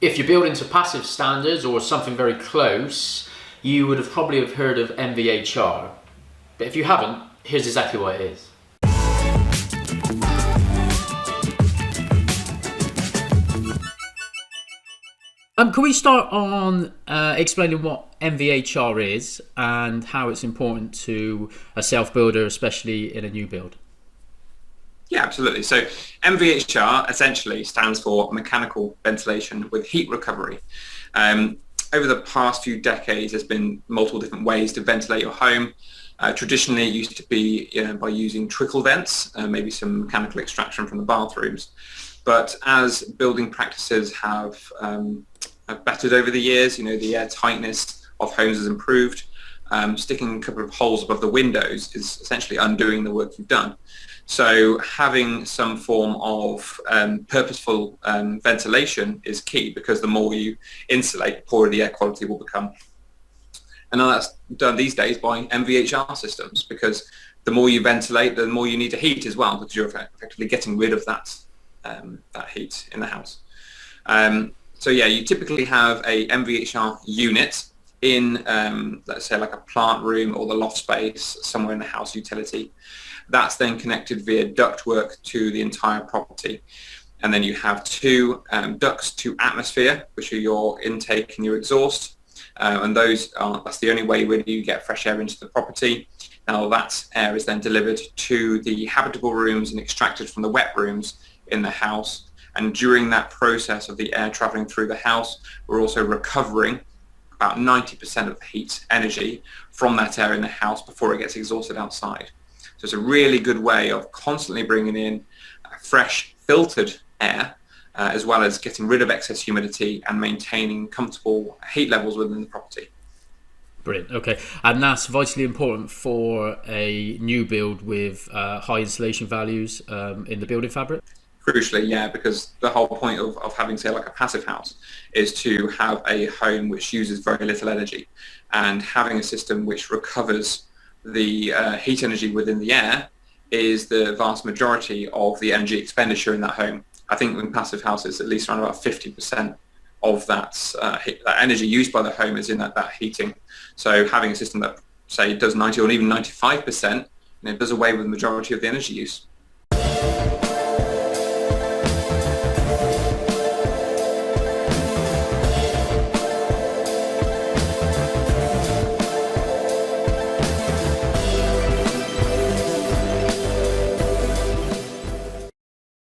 If you're building to passive standards or something very close, you would have probably heard of MVHR. But if you haven't, here's exactly what it is. Can we start on explaining what MVHR is and how it's important to a self-builder, especially in a new build? Yeah, absolutely. So MVHR essentially stands for mechanical ventilation with heat recovery. Over the past few decades, there's been multiple different ways to ventilate your home. Traditionally, it used to be by using trickle vents, maybe some mechanical extraction from the bathrooms. But as building practices have bettered over the years, the air tightness of homes has improved. Sticking a couple of holes above the windows is essentially undoing the work you've done. So having some form of purposeful ventilation is key, because the more you insulate, the poorer the air quality will become. And now that's done these days by MVHR systems, because the more you ventilate, the more you need to heat as well, because you're effectively getting rid of that heat in the house. So yeah, you typically have a MVHR unit in, let's say, like a plant room or the loft space somewhere in the house utility. That's then connected via ductwork to the entire property. And then you have two ducts to atmosphere, which are your intake and your exhaust. And that's the only way really you get fresh air into the property. Now that air is then delivered to the habitable rooms and extracted from the wet rooms in the house. And during that process of the air traveling through the house, we're also recovering about 90% of the heat energy from that air in the house before it gets exhausted outside. So it's a really good way of constantly bringing in fresh, filtered air, as well as getting rid of excess humidity and maintaining comfortable heat levels within the property. Brilliant. Okay, and that's vitally important for a new build with high insulation values in the building fabric? Crucially, yeah, because the whole point of having, say, like a passive house is to have a home which uses very little energy, and having a system which recovers the heat energy within the air is the vast majority of the energy expenditure in that home. I think in passive houses, at least around about 50% of that energy used by the home is in that heating. So having a system that, say, does 90 or even 95%, it does away with the majority of the energy use.